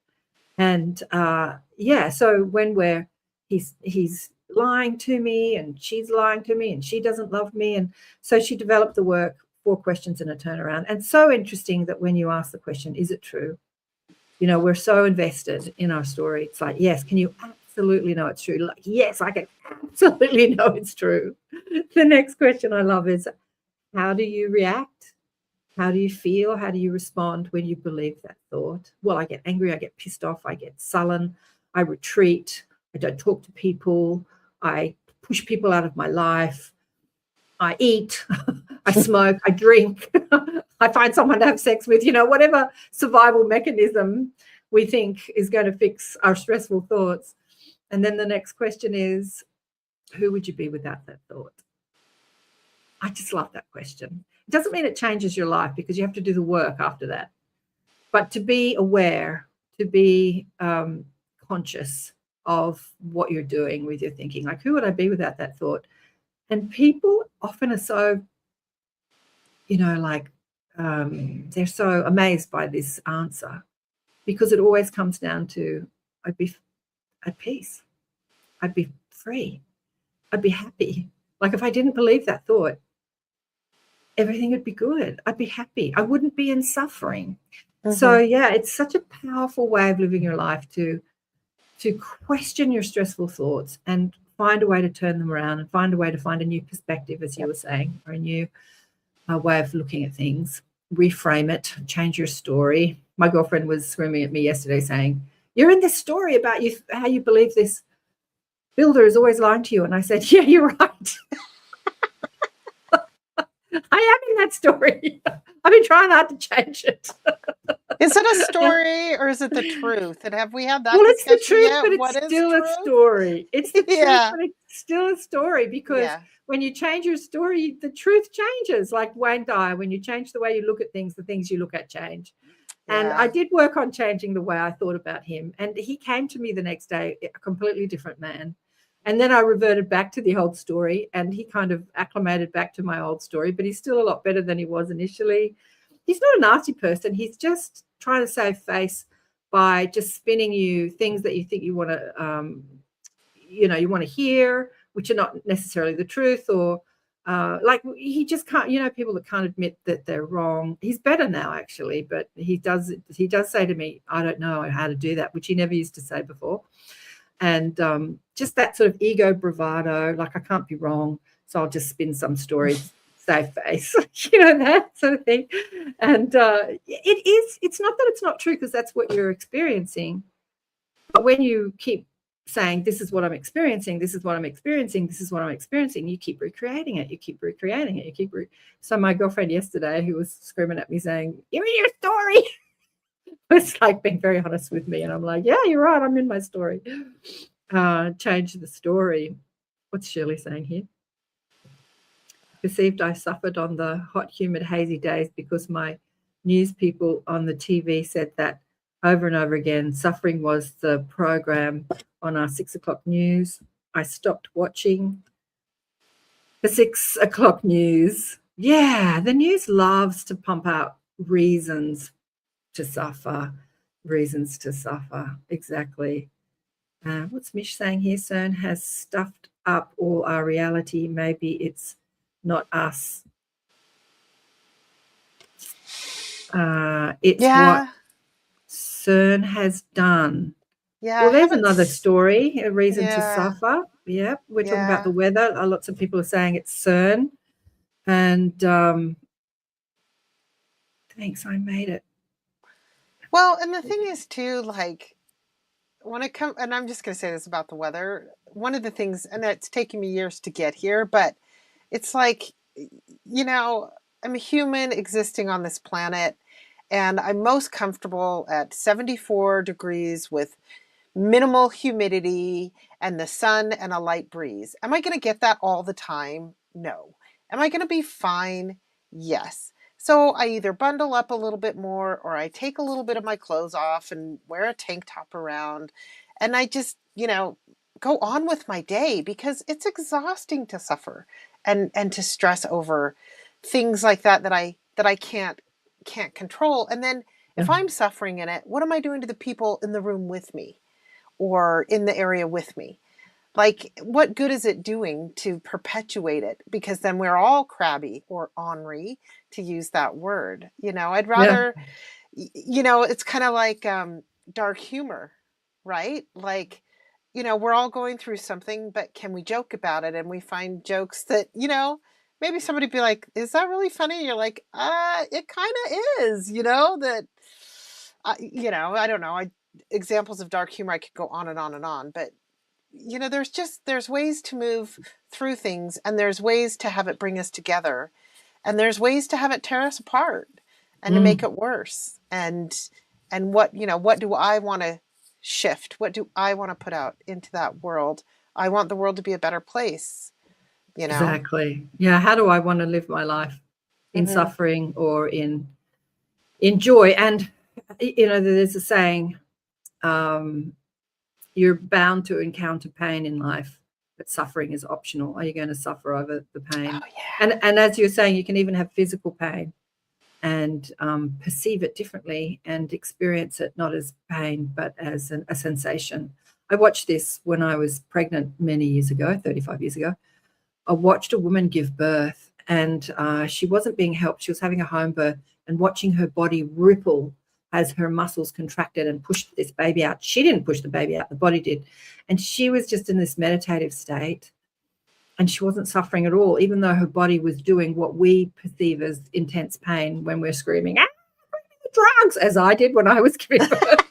And so when he's lying to me and she's lying to me and she doesn't love me, and so she developed the work 4 questions and a turnaround. And so interesting that when you ask the question, is it true? We're so invested in our story. It's like, yes, can you absolutely know it's true? Like, yes, I can absolutely know it's true. The next question I love is, how do you react? How do you feel? How do you respond when you believe that thought? Well, I get angry, I get pissed off, I get sullen, I retreat, I don't talk to people, I push people out of my life, I eat, I smoke, I drink, I find someone to have sex with, whatever survival mechanism we think is going to fix our stressful thoughts. And then the next question is, who would you be without that thought? I just love that question. It doesn't mean it changes your life, because you have to do the work after that. But to be aware, to be conscious of what you're doing with your thinking, like, who would I be without that thought? And people often are so, they're so amazed by this answer, because it always comes down to, I'd be at peace. I'd be free. I'd be happy. Like, if I didn't believe that thought, everything would be good. I'd be happy. I wouldn't be in suffering. Mm-hmm. So, it's such a powerful way of living your life to question your stressful thoughts and find a way to turn them around and find a way to find a new perspective, as you were saying, or a new way of looking at things. Reframe it, change your story. My girlfriend was screaming at me yesterday saying, you're in this story about how you believe this builder is always lying to you. And I said, yeah, you're right. I am in that story. I've been trying hard to change it. Is it a story or is it the truth? And have we had that? Well, it's the truth, yet? but it's still a story. It's the truth, but it's still a story, because when you change your story, the truth changes. Like Wayne Dyer, when you change the way you look at things, the things you look at change. Yeah. And I did work on changing the way I thought about him. And he came to me the next day, a completely different man. And then I reverted back to the old story, and he kind of acclimated back to my old story, but he's still a lot better than he was initially. He's not a nasty person. He's just trying to save face by just spinning you things that you think you want to, you want to hear, which are not necessarily the truth, or like he just can't, people that can't admit that they're wrong. He's better now, actually, but he does say to me, I don't know how to do that, which he never used to say before. And just that sort of ego bravado, like I can't be wrong, so I'll just spin some story, save face, that sort of thing. And it's not that it's not true, because that's what you're experiencing. But when you keep saying, this is what I'm experiencing, this is what I'm experiencing, this is what I'm experiencing, you keep recreating it, So my girlfriend yesterday, who was screaming at me saying, you're in your story, was like being very honest with me, and I'm like, yeah, you're right, I'm in my story. Change the story. What's Shirley saying here? Perceived I suffered on the hot, humid, hazy days because my news people on the TV said that over and over again. Suffering was the program on our 6 o'clock news. I stopped watching the 6 o'clock news. Yeah, the news loves to pump out reasons to suffer. Exactly. What's Mish saying here? CERN has stuffed up all our reality. Maybe it's not us. It's what CERN has done. Yeah. Well, there's another story, a reason to suffer. Yeah, we're talking about the weather. Lots of people are saying it's CERN. And thanks, I made it. Well, and the thing is too, like, when it comes, and I'm just going to say this about the weather, one of the things, and it's taken me years to get here, but it's like, I'm a human existing on this planet, and I'm most comfortable at 74 degrees with minimal humidity and the sun and a light breeze. Am I going to get that all the time? No. Am I going to be fine? Yes. So I either bundle up a little bit more, or I take a little bit of my clothes off and wear a tank top around, and I just, go on with my day, because it's exhausting to suffer and to stress over things like that I can't control. And then if I'm suffering in it, what am I doing to the people in the room with me or in the area with me? Like, what good is it doing to perpetuate it? Because then we're all crabby or ornery, to use that word. I'd rather, it's kind of like dark humor, right? Like, we're all going through something, but can we joke about it? And we find jokes that, maybe somebody be like, is that really funny? You're like, it kind of is, that, I don't know. Examples of dark humor, I could go on and on and on, but there's ways to move through things, and there's ways to have it bring us together, and there's ways to have it tear us apart and to make it worse. And what do I want to shift? What do I want to put out into that world? I want the world to be a better place, Exactly. Yeah. How do I want to live my life? In suffering or in joy? And, there's a saying, you're bound to encounter pain in life, but suffering is optional. Are you going to suffer over the pain? Oh, yeah. And as you're saying, you can even have physical pain and perceive it differently and experience it not as pain, but as a sensation. I watched this when I was pregnant many years ago, 35 years ago. I watched a woman give birth, and she wasn't being helped. She was having a home birth, and watching her body ripple as her muscles contracted and pushed this baby out. She didn't push the baby out, the body did. And she was just in this meditative state, and she wasn't suffering at all, even though her body was doing what we perceive as intense pain when we're screaming, drugs, as I did when I was giving birth.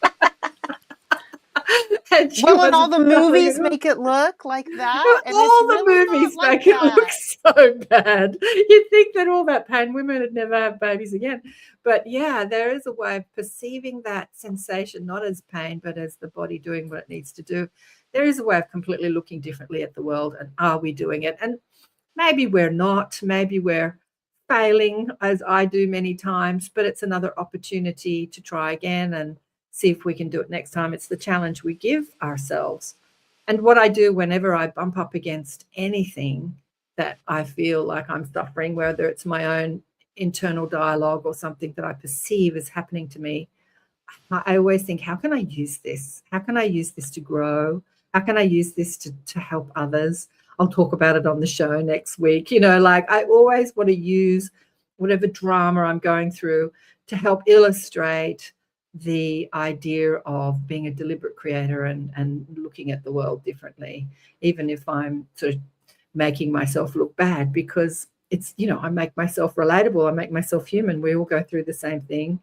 And all the movies make it look like that. And all the movies make it look so bad. You'd think that all that pain, women would never have babies again. But yeah, there is a way of perceiving that sensation, not as pain, but as the body doing what it needs to do. There is a way of completely looking differently at the world. And are we doing it? And maybe we're not. Maybe we're failing, as I do many times, but it's another opportunity to try again and see if we can do it next time. It's the challenge we give ourselves. And what I do whenever I bump up against anything that I feel like I'm suffering, whether it's my own internal dialogue or something that I perceive is happening to me, I always think, how can I use this? How can I use this to grow? How can I use this to help others? I'll talk about it on the show next week. I always want to use whatever drama I'm going through to help illustrate the idea of being a deliberate creator and looking at the world differently, even if I'm sort of making myself look bad, because it's, I make myself relatable. I make myself human. We all go through the same thing.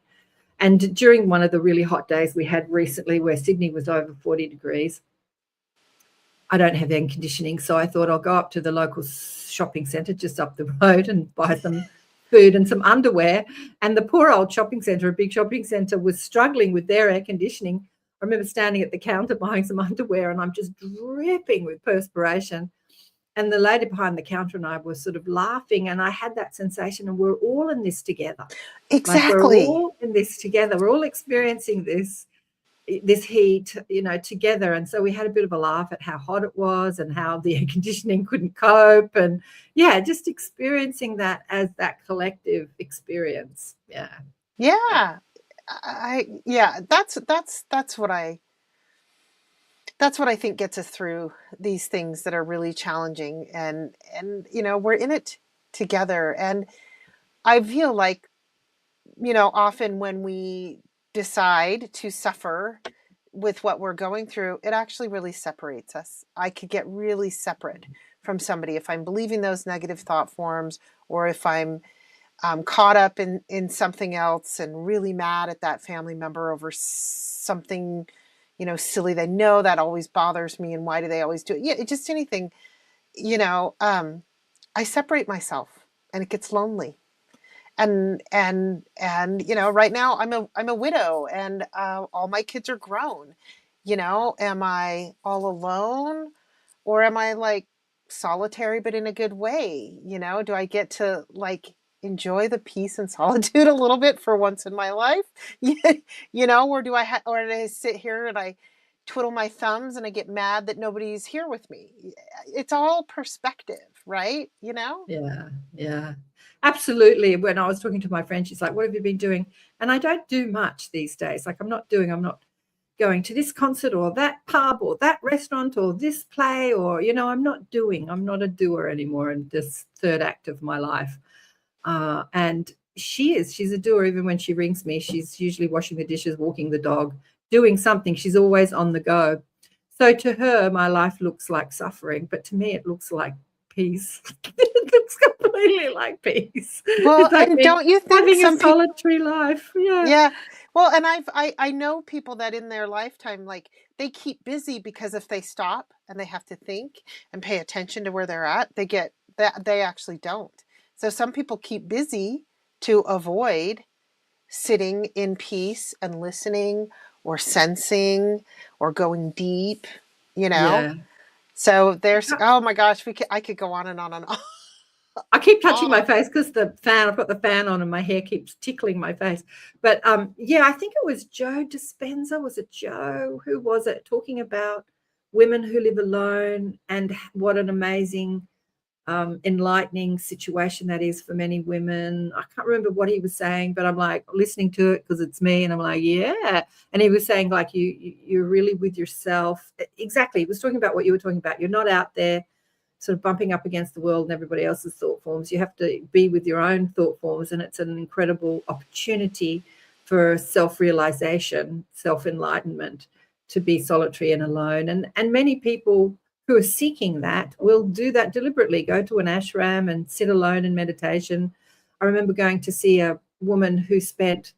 And during one of the really hot days we had recently, where Sydney was over 40 degrees, I don't have air conditioning, so I thought I'll go up to the local shopping centre just up the road and buy some food and some underwear. And the poor old shopping centre, a big shopping centre, was struggling with their air conditioning. I remember standing at the counter buying some underwear, and I'm just dripping with perspiration. And the lady behind the counter and I were sort of laughing, and I had that sensation, and we're all in this together. Exactly. We're all in this together. We're all experiencing this heat, together. And so we had a bit of a laugh at how hot it was and how the air conditioning couldn't cope. And yeah, just experiencing that as that collective experience. Yeah. Yeah. That's what I think gets us through these things that are really challenging. And we're in it together. And I feel like, often when we decide to suffer with what we're going through, it actually really separates us. I could get really separate from somebody if I'm believing those negative thought forms, or if I'm caught up in something else and really mad at that family member over something, silly. They know that always bothers me, and why do they always do it? Yeah, just anything, I separate myself, and it gets lonely. And right now I'm a widow, and all my kids are grown. Am I all alone, or am I like solitary but in a good way? Do I get to enjoy the peace and solitude a little bit for once in my life? Or do I sit here and I twiddle my thumbs and I get mad that nobody's here with me? It's all perspective, right? Yeah, absolutely. When I was talking to my friend, she's like, what have you been doing? And I don't do much these days. Like, I'm not going to this concert or that pub or that restaurant or this play, or, I'm not a doer anymore in this third act of my life. And she's a doer. Even when she rings me, she's usually washing the dishes, walking the dog, doing something. She's always on the go. So to her, my life looks like suffering, but to me, it looks like peace. It looks completely like peace. Well, like and don't you think having a solitary life? Yeah. Well, and I know people that in their lifetime, like, they keep busy, because if they stop and they have to think and pay attention to where they're at, they actually don't. So some people keep busy to avoid sitting in peace and listening or sensing or going deep, Yeah. So there's, oh my gosh, I could go on and on and on. I keep touching my face because I've got the fan on and my hair keeps tickling my face. But yeah, I think it was Joe Dispenza. Was it Joe? Who was it? Talking about women who live alone and what an amazing, enlightening situation that is for many women. I can't remember what he was saying, but I'm like listening to it because it's me, and I'm like, yeah. And he was saying, like, you're really with yourself. Exactly. He was talking about what you were talking about. You're not out there sort of bumping up against the world and everybody else's thought forms. You have to be with your own thought forms, and it's an incredible opportunity for self-realization, self-enlightenment, to be solitary and alone. And many people who are seeking that will do that deliberately, go to an ashram and sit alone in meditation. I remember going to see a woman who spent,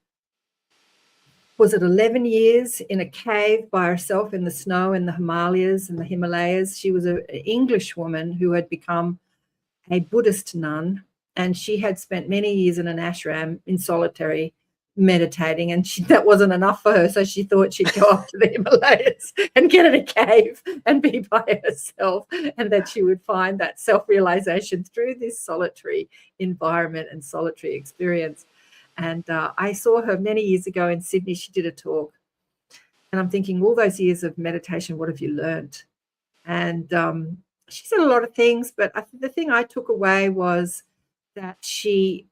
was it 11 years in a cave by herself in the snow in the Himalayas and the Himalayas. She was an English woman who had become a Buddhist nun, and she had spent many years in an ashram in solitary meditating, and that wasn't enough for her. So she thought she'd go up to the Himalayas and get in a cave and be by herself, and that she would find that self-realization through this solitary environment and solitary experience. And I saw her many years ago in Sydney. She did a talk, and I'm thinking, all those years of meditation, what have you learned? And she said a lot of things, but the thing I took away was that she,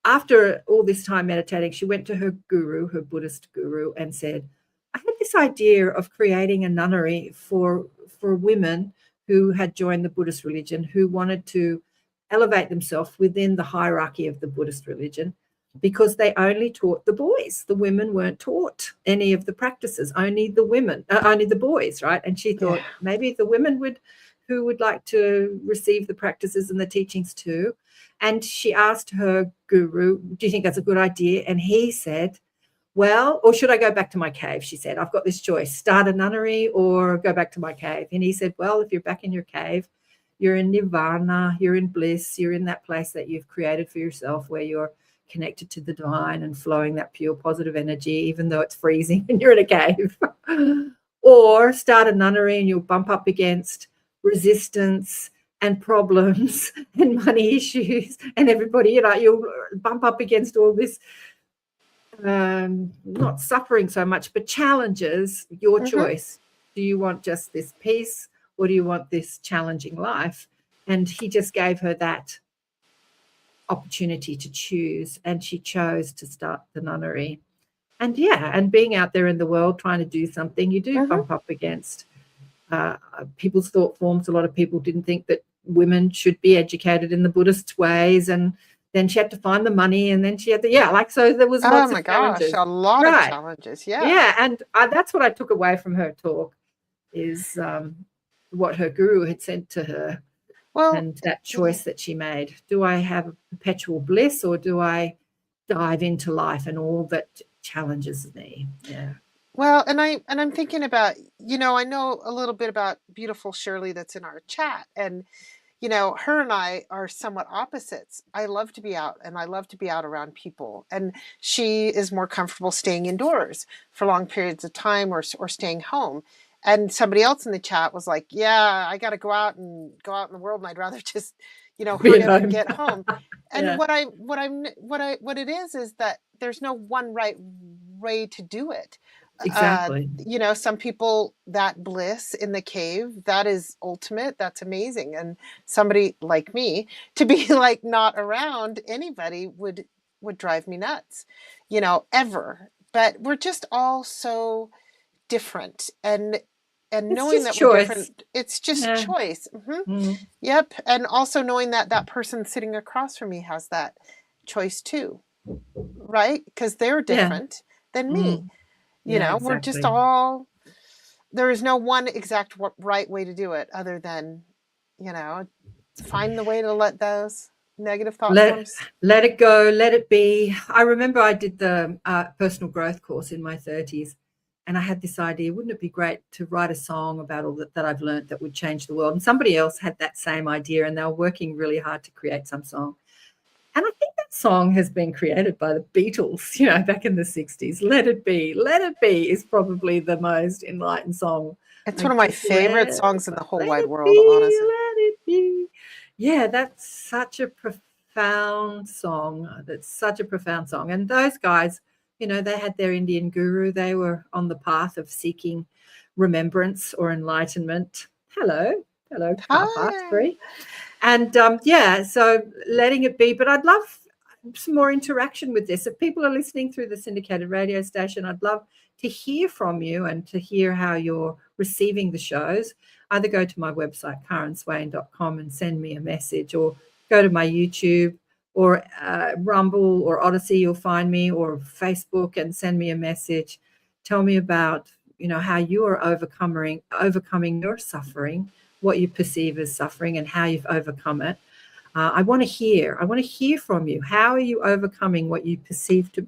after all this time meditating, she went to her guru, her Buddhist guru, and said, I had this idea of creating a nunnery for women who had joined the Buddhist religion, who wanted to elevate themselves within the hierarchy of the Buddhist religion, because they only taught the boys. The women weren't taught any of the practices, only the boys, right? And she thought, maybe the women who would like to receive the practices and the teachings too. And she asked her guru, do you think that's a good idea? And he said, well, or should I go back to my cave? She said, I've got this choice, start a nunnery or go back to my cave. And he said, well, if you're back in your cave, you're in nirvana, you're in bliss, you're in that place that you've created for yourself, where you're connected to the divine and flowing that pure positive energy, even though it's freezing and you're in a cave. Or start a nunnery and you'll bump up against resistance and problems and money issues and everybody, you'll bump up against all this, not suffering so much, but challenges. Your choice. Do you want just this peace, or do you want this challenging life? And he just gave her that opportunity to choose, and she chose to start the nunnery. And and being out there in the world trying to do something, you do bump up against people's thought forms. A lot of people didn't think that women should be educated in the Buddhist ways, and then she had to find the money, and then she had to so there was lots of challenges. A lot of challenges. And that's what I took away from her talk, is what her guru had said to her. Well, and that choice that she made. Do I have perpetual bliss, or do I dive into life and all that challenges me? Yeah. Well, and I'm thinking about, I know a little bit about beautiful Shirley that's in our chat, and her and I are somewhat opposites. I love to be out, and I love to be out around people, and she is more comfortable staying indoors for long periods of time, or staying home. And somebody else in the chat was like, yeah, I got to go out in the world, and I'd rather just, hurry up and get home. And what it is that there's no one right way to do it. Exactly. Some people, that bliss in the cave, that is ultimate. That's amazing. And somebody like me, to be like not around anybody would drive me nuts, ever. But we're just all so different. And knowing that we're different, it's just choice. Yep. And also knowing that person sitting across from me has that choice too, right? Because they're different than me. Exactly. We're just all, there is no one exact right way to do it other than, find the way to let those negative thought forms. Let it go, let it be. I remember I did the personal growth course in my 30s, and I had this idea, wouldn't it be great to write a song about all that I've learned that would change the world? And somebody else had that same idea, and they were working really hard to create some song. And I think that song has been created by the Beatles, back in the 60s. Let It Be is probably the most enlightened song. It's one of my favorite songs in the whole wide world, honestly. Let it be. Yeah, that's such a profound song. And those guys, they had their Indian guru. They were on the path of seeking remembrance or enlightenment. Hello, car park free. And so letting it be. But I'd love some more interaction with this. If people are listening through the syndicated radio station, I'd love to hear from you and to hear how you're receiving the shows. Either go to my website, KarenSwain.com, and send me a message, or go to my YouTube or Rumble or Odyssey, you'll find me, or Facebook, and send me a message. Tell me about, how you are overcoming your suffering, what you perceive as suffering, and how you've overcome it. I want to hear from you. How are you overcoming what you perceive to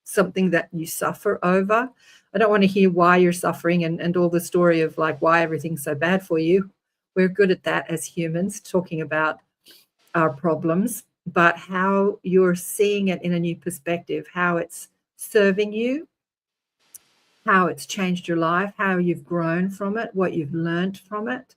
something that you suffer over? I don't want to hear why you're suffering and all the story of like why everything's so bad for you. We're good at that as humans, talking about our problems, but how you're seeing it in a new perspective, how it's serving you, how it's changed your life, how you've grown from it, what you've learned from it.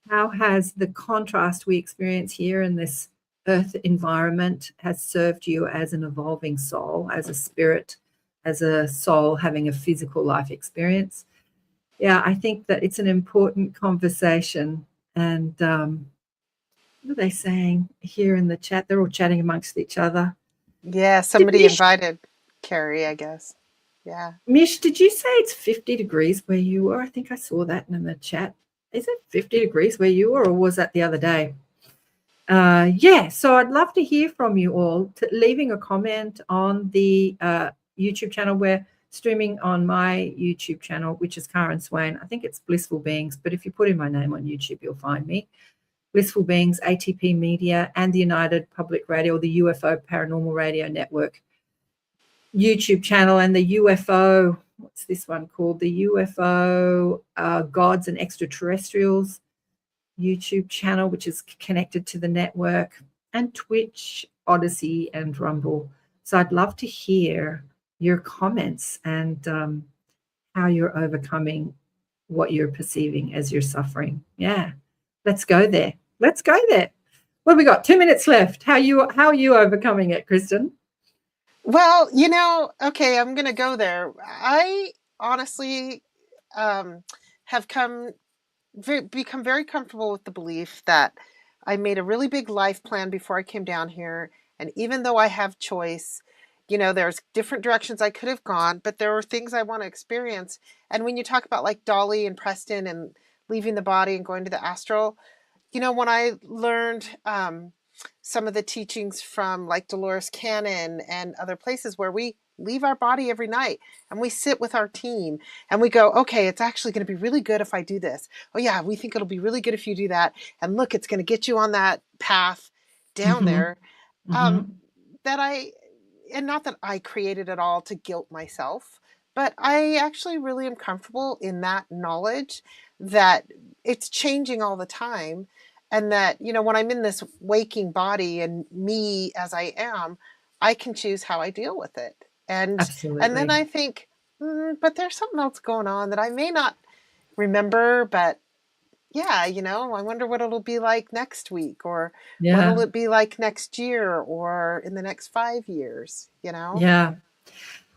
How has the contrast we experience here in this earth environment has served you as an evolving soul, as a spirit, as a soul having a physical life experience? Yeah, I think that it's an important conversation. And what are they saying here in the chat? They're all chatting amongst each other. Yeah, somebody invited Carrie, I guess. Yeah. Mish, did you say it's 50 degrees where you were? I think I saw that in the chat. Is it 50 degrees where you were, or was that the other day? So I'd love to hear from you all, leaving a comment on the YouTube channel. We're streaming on my YouTube channel, which is KAren Swain. I think it's Blissful Beings, but if you put in my name on YouTube, you'll find me. Blissful Beings, ATP Media, and the United Public Radio, the UFO Paranormal Radio Network YouTube channel, and the UFO, what's this one called? The UFO Gods and Extraterrestrials YouTube channel, which is connected to the network, and Twitch, Odyssey, and Rumble. So I'd love to hear your comments and how you're overcoming what you're perceiving as your suffering. Yeah, let's go there. What have we got? 2 minutes left. How are you overcoming it, Kristin? Well, okay, I'm going to go there. I honestly have become very comfortable with the belief that I made a really big life plan before I came down here. And even though I have choice, there's different directions I could have gone, but there are things I want to experience. And when you talk about like Dolly and Preston and leaving the body and going to the astral, when I learned some of the teachings from like Dolores Cannon and other places where we leave our body every night and we sit with our team and we go, okay, it's actually going to be really good if I do this. Oh yeah, we think it'll be really good if you do that. And look, it's going to get you on that path down there. And not that I created it all to guilt myself, but I actually really am comfortable in that knowledge that it's changing all the time. And that, when I'm in this waking body and me as I am, I can choose how I deal with it. And Absolutely. And then I think, but there's something else going on that I may not remember, but yeah, I wonder what it'll be like next week, or what will it be like next year, or in the next 5 years, Yeah.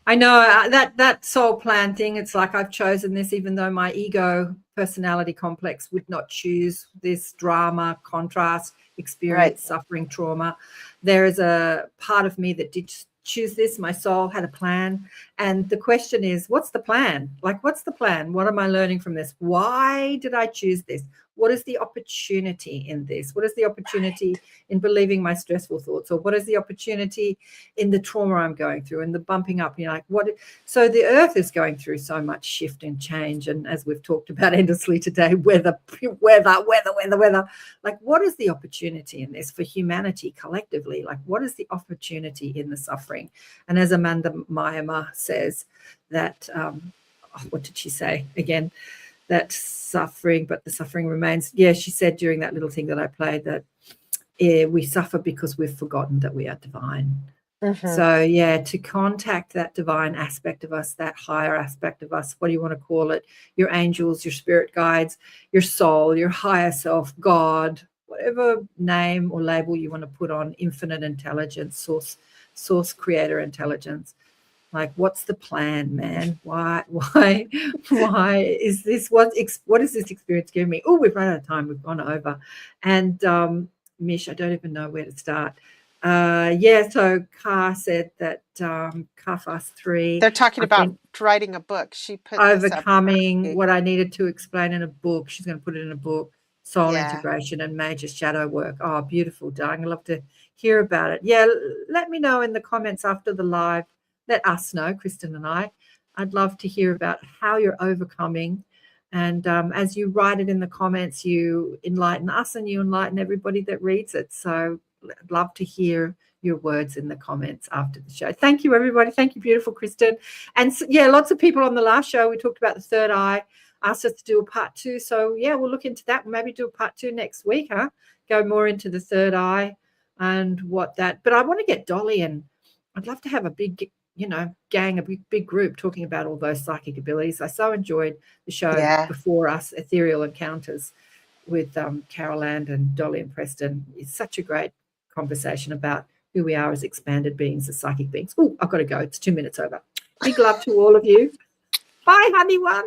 I know that soul plan thing. It's like I've chosen this, even though my ego personality complex would not choose this drama, contrast, experience, suffering, trauma. There is a part of me that did choose this. My soul had a plan. And the question is, what's the plan? Like, what's the plan? What am I learning from this? Why did I choose this? What is the opportunity in this? What is the opportunity in believing my stressful thoughts? Or what is the opportunity in the trauma I'm going through and the bumping up? You know, like what? So the earth is going through so much shift and change. And as we've talked about endlessly today, weather. Like, what is the opportunity in this for humanity collectively? Like, what is the opportunity in the suffering? And as Amanda Mayama says, that, what did she say again? That suffering, but the suffering remains. Yeah, she said during that little thing that I played that we suffer because we've forgotten that we are divine. Mm-hmm. So, yeah, to contact that divine aspect of us, that higher aspect of us, what do you want to call it? Your angels, your spirit guides, your soul, your higher self, God, whatever name or label you want to put on infinite intelligence, source creator intelligence. Like, what's the plan, man? Why is this? What is this experience giving me? Oh, we've run out of time. We've gone over. And Mish, I don't even know where to start. So Car said that Car Fast 3. They're talking about writing a book. She put overcoming what I needed to explain in a book. She's going to put it in a book. Soul integration and major shadow work. Oh, beautiful, darling. I'd love to hear about it. Yeah, let me know in the comments after the live. Let us know, Kristin and I. I'd love to hear about how you're overcoming. And as you write it in the comments, you enlighten us and you enlighten everybody that reads it. So I'd love to hear your words in the comments after the show. Thank you, everybody. Thank you, beautiful Kristin. And yeah, lots of people on the last show, we talked about the third eye, asked us to do a part 2. So yeah, we'll look into that. We'll maybe do a part 2 next week, huh? Go more into the third eye and what that. But I want to get Dolly, and I'd love to have a big, gang, a big group talking about all those psychic abilities. I so enjoyed the show before us, Ethereal Encounters, with KAren and Dolly and Preston. It's such a great conversation about who we are as expanded beings, as psychic beings. Oh, I've got to go. It's 2 minutes over. Big love to all of you. Bye, honey one.